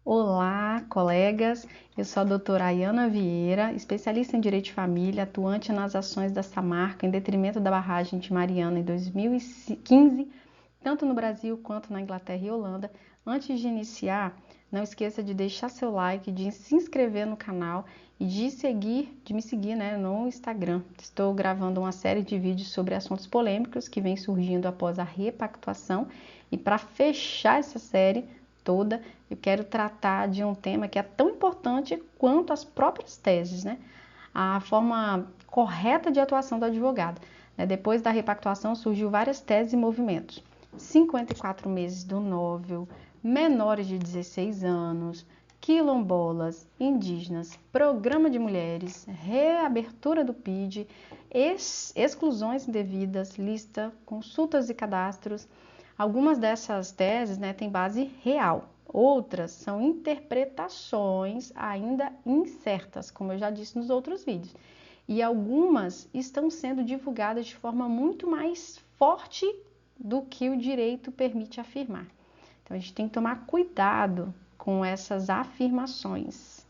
Olá, colegas. Eu sou a doutora Ayana Vieira, especialista em Direito de Família, atuante nas ações da Samarco em detrimento da barragem de Mariana em 2015, tanto no Brasil quanto na Inglaterra e Holanda. Antes de iniciar, não esqueça de deixar seu like, de se inscrever no canal e de me seguir, no Instagram. Estou gravando uma série de vídeos sobre assuntos polêmicos que vem surgindo após a repactuação e para fechar essa série toda, eu quero tratar de um tema que é tão importante quanto as próprias teses, A forma correta de atuação do advogado. Depois da repactuação, surgiu várias teses e movimentos. 54 meses do nóvel, menores de 16 anos, quilombolas, indígenas, programa de mulheres, reabertura do PID, exclusões indevidas, lista, consultas e cadastros. Algumas dessas teses têm base real, outras são interpretações ainda incertas, como eu já disse nos outros vídeos. E algumas estão sendo divulgadas de forma muito mais forte do que o direito permite afirmar. Então a gente tem que tomar cuidado com essas afirmações.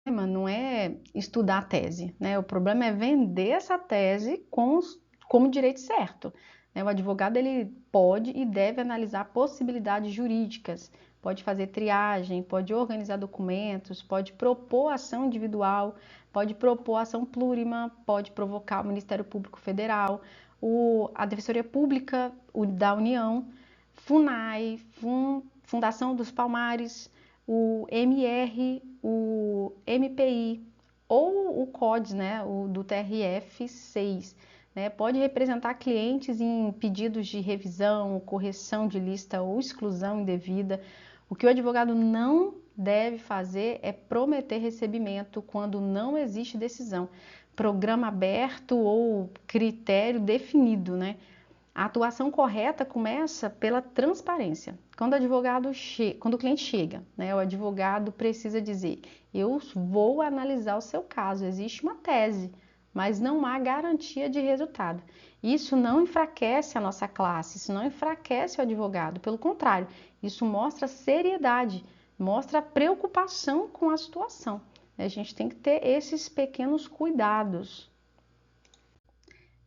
Não é estudar a tese, O problema é vender essa tese como direito certo. O advogado ele pode e deve analisar possibilidades jurídicas, pode fazer triagem, pode organizar documentos, pode propor ação individual, pode propor ação plurima, pode provocar o Ministério Público Federal, a Defensoria Pública da União, FUNAI, Fundação dos Palmares, o MR, o MPI ou o CODES, o do TRF6, pode representar clientes em pedidos de revisão, correção de lista ou exclusão indevida. O que o advogado não deve fazer é prometer recebimento quando não existe decisão, programa aberto ou critério definido, A atuação correta começa pela transparência. Quando o cliente chega, o advogado precisa dizer: eu vou analisar o seu caso, existe uma tese, mas não há garantia de resultado. Isso não enfraquece a nossa classe, isso não enfraquece o advogado, pelo contrário, isso mostra seriedade, mostra preocupação com a situação. A gente tem que ter esses pequenos cuidados.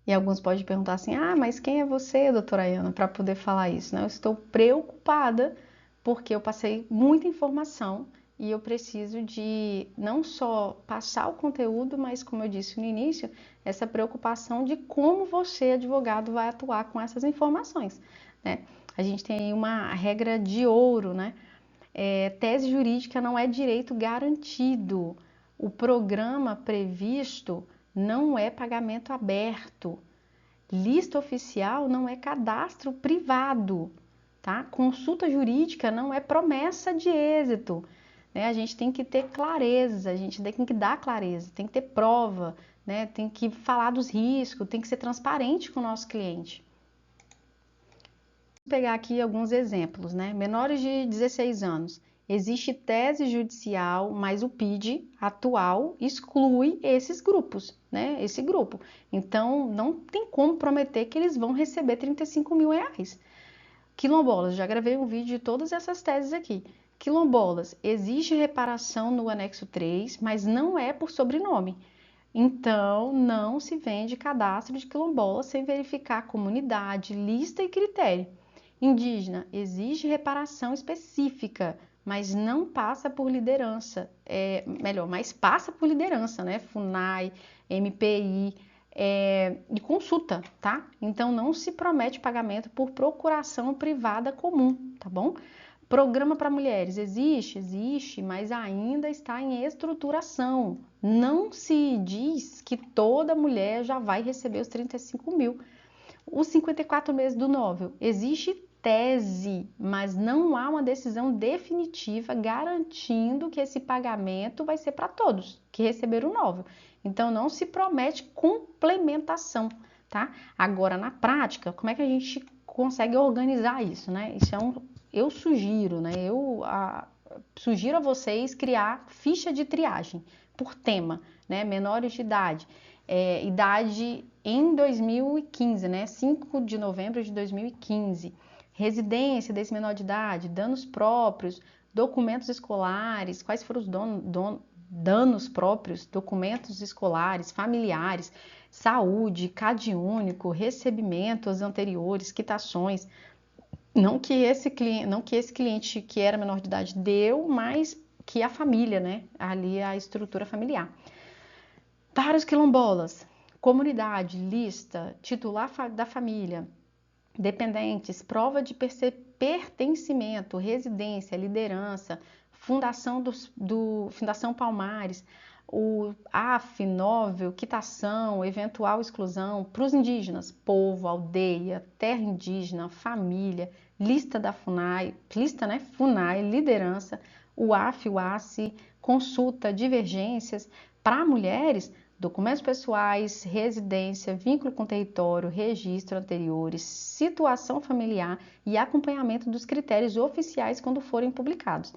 E alguns podem perguntar assim: mas quem é você, doutora Ayana, para poder falar isso? Eu estou preocupada porque eu passei muita informação e eu preciso de não só passar o conteúdo, mas, como eu disse no início, essa preocupação de como você, advogado, vai atuar com essas informações, A gente tem aí uma regra de ouro, tese jurídica não é direito garantido. O programa previsto não é pagamento aberto. Lista oficial não é cadastro privado, tá? Consulta jurídica não é promessa de êxito, A gente tem que ter clareza, a gente tem que dar clareza, tem que ter prova, Tem que falar dos riscos, tem que ser transparente com o nosso cliente. Vou pegar aqui alguns exemplos, Menores de 16 anos. Existe tese judicial, mas o PID atual exclui esses grupos, Esse grupo. Então, não tem como prometer que eles vão receber 35 mil reais. Quilombolas, já gravei um vídeo de todas essas teses aqui. Quilombolas, existe reparação no anexo 3, mas não é por sobrenome. Então, não se vende cadastro de quilombola sem verificar comunidade, lista e critério. Indígena, exige reparação específica, mas não passa por liderança. Mas passa por liderança, FUNAI, MPI, e consulta, tá? Então, não se promete pagamento por procuração privada comum, tá bom? Programa para mulheres, existe, mas ainda está em estruturação. Não se diz que toda mulher já vai receber os 35 mil. Os 54 meses do nóvel, existe tese, mas não há uma decisão definitiva garantindo que esse pagamento vai ser para todos que receberam o nóvel. Então, não se promete complementação, tá? Agora, na prática, como é que a gente consegue organizar isso, Isso eu sugiro, sugiro a vocês criar ficha de triagem por tema, Menores de idade. Idade em 2015, 5 de novembro de 2015. Residência desse menor de idade, danos próprios, documentos escolares, quais foram os danos próprios, documentos escolares, familiares, saúde, CAD único, recebimentos anteriores, quitações. Não que esse cliente que era menor de idade deu, mas que a família, né? Ali a estrutura familiar. Para os quilombolas, comunidade, lista, titular da família, dependentes, prova de pertencimento, residência, liderança, Fundação Fundação Palmares, o AF, Nóvel, quitação, eventual exclusão, para os indígenas, povo, aldeia, terra indígena, família, lista da FUNAI, lista, né, FUNAI, liderança, o AF, o ACE, consulta, divergências. Para mulheres, documentos pessoais, residência, vínculo com território, registro anteriores, situação familiar e acompanhamento dos critérios oficiais quando forem publicados.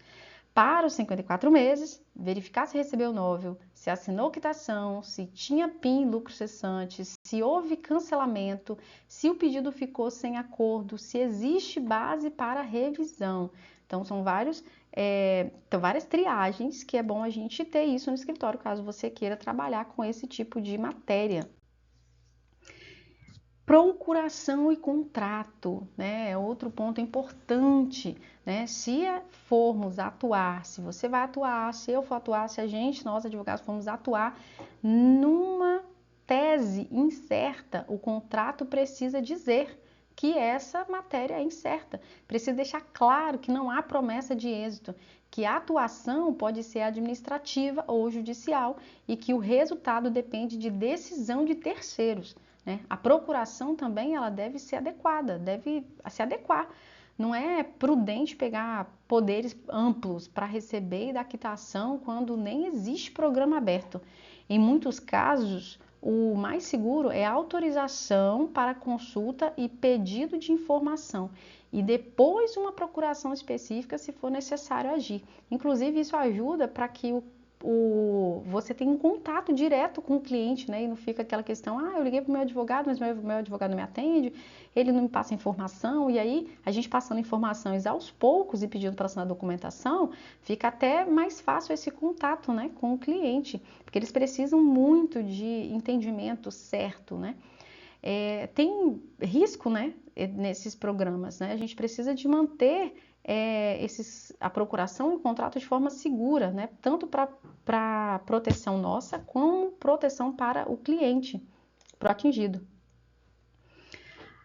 Para os 54 meses, verificar se recebeu nóvel, se assinou quitação, se tinha PIN lucro cessante, se houve cancelamento, se o pedido ficou sem acordo, se existe base para revisão. Então, são várias triagens que é bom a gente ter isso no escritório, caso você queira trabalhar com esse tipo de matéria. Procuração e contrato, né? É outro ponto importante, né? Se formos atuar, se você vai atuar, se eu for atuar, se a gente, nós advogados, formos atuar numa tese incerta, o contrato precisa dizer que essa matéria é incerta. Precisa deixar claro que não há promessa de êxito, que a atuação pode ser administrativa ou judicial e que o resultado depende de decisão de terceiros. A procuração também ela deve ser adequada, deve se adequar. Não é prudente pegar poderes amplos para receber e dar quitação quando nem existe programa aberto. Em muitos casos, o mais seguro é a autorização para consulta e pedido de informação e depois uma procuração específica se for necessário agir. Inclusive, isso ajuda para que você tem um contato direto com o cliente, né? E não fica aquela questão, eu liguei para o meu advogado, mas meu advogado não me atende, ele não me passa informação, e aí a gente passando informações aos poucos e pedindo para assinar documentação, fica até mais fácil esse contato, né, com o cliente, porque eles precisam muito de entendimento certo, né? Tem risco, né, nesses programas, né? A gente precisa de manter a procuração e o contrato de forma segura, né? Tanto para proteção nossa, como proteção para o cliente, para o atingido.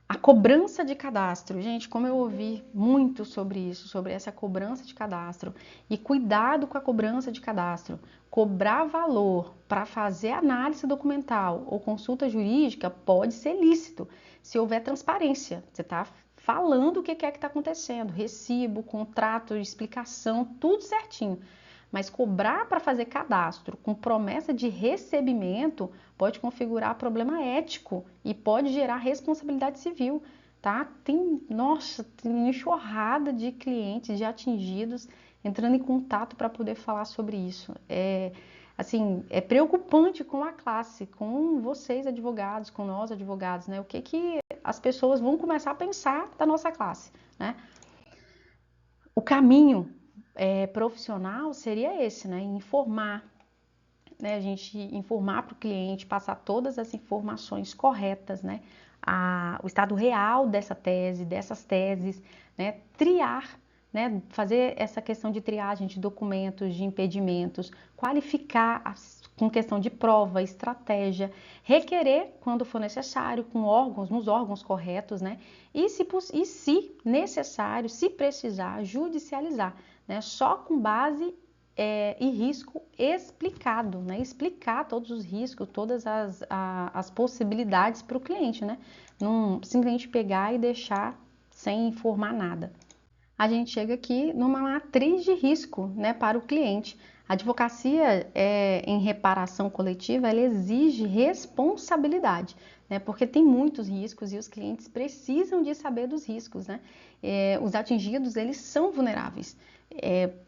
A cobrança de cadastro, gente, como eu ouvi muito sobre isso, sobre essa cobrança de cadastro, e cuidado com a cobrança de cadastro. Cobrar valor para fazer análise documental ou consulta jurídica pode ser lícito, se houver transparência. Você está falando o que é que está acontecendo, recibo, contrato, explicação, tudo certinho. Mas cobrar para fazer cadastro com promessa de recebimento pode configurar problema ético e pode gerar responsabilidade civil, tá? Tem uma enxurrada de clientes, de atingidos, entrando em contato para poder falar sobre isso. É preocupante com a classe, com vocês advogados, com nós advogados, né? O que as pessoas vão começar a pensar da nossa classe, né? O caminho profissional seria esse, né? Informar, né? A gente informar para o cliente, passar todas as informações corretas, né? O estado real dessa tese, dessas teses, né? Triar, né? Fazer essa questão de triagem de documentos, de impedimentos, qualificar com questão de prova, estratégia, requerer quando for necessário, nos órgãos corretos, né? E se necessário, se precisar, judicializar, né? Só com base e risco explicado, né? Explicar todos os riscos, todas as possibilidades para o cliente, né? Não simplesmente pegar e deixar sem informar nada. A gente chega aqui numa matriz de risco, né, para o cliente. A advocacia em reparação coletiva, ela exige responsabilidade, né, porque tem muitos riscos e os clientes precisam de saber dos riscos, né? Os atingidos, eles são vulneráveis.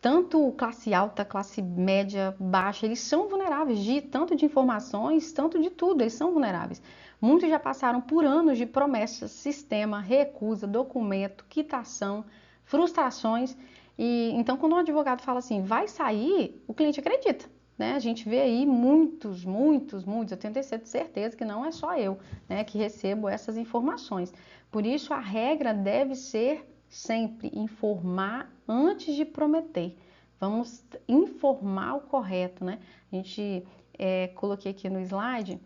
Tanto classe alta, classe média, baixa, eles são vulneráveis tanto de informações, tanto de tudo, eles são vulneráveis. Muitos já passaram por anos de promessas, sistema, recusa, documento, quitação, frustrações, E então, quando um advogado fala assim, vai sair, o cliente acredita. Né? A gente vê aí muitos, eu tenho certeza que não é só eu, né, que recebo essas informações. Por isso, a regra deve ser sempre informar antes de prometer. Vamos informar o correto, né? A gente coloquei aqui no slide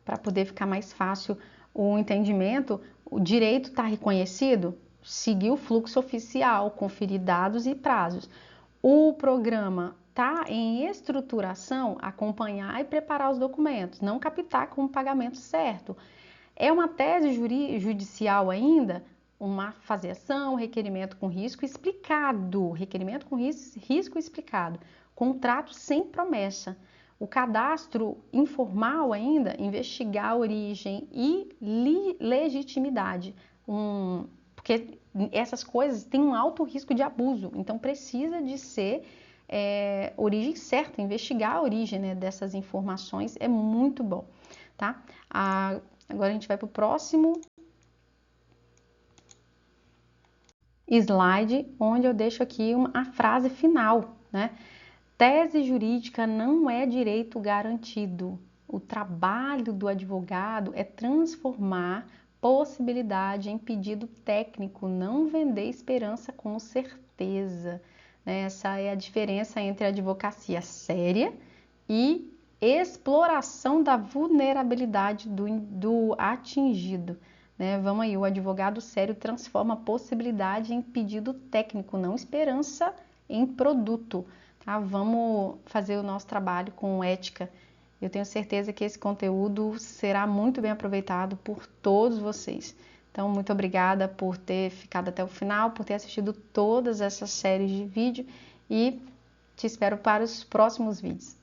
para poder ficar mais fácil o entendimento. O direito está reconhecido? Seguir o fluxo oficial, conferir dados e prazos. O programa está em estruturação, acompanhar e preparar os documentos, não captar com o pagamento certo. É uma tese judicial ainda? Uma fazeação, requerimento com risco explicado, contrato sem promessa. O cadastro informal ainda, investigar a origem e legitimidade, porque essas coisas têm um alto risco de abuso, então precisa de ser origem certa, investigar a origem, né, dessas informações é muito bom, tá? Agora a gente vai para o próximo slide, onde eu deixo aqui a frase final, né? Tese jurídica não é direito garantido. O trabalho do advogado é transformar possibilidade em pedido técnico, não vender esperança com certeza. Essa é a diferença entre a advocacia séria e exploração da vulnerabilidade do atingido. Vamos aí, o advogado sério transforma possibilidade em pedido técnico, não esperança em produto. Tá? Vamos fazer o nosso trabalho com ética. Eu tenho certeza que esse conteúdo será muito bem aproveitado por todos vocês. Então, muito obrigada por ter ficado até o final, por ter assistido todas essas séries de vídeo e te espero para os próximos vídeos.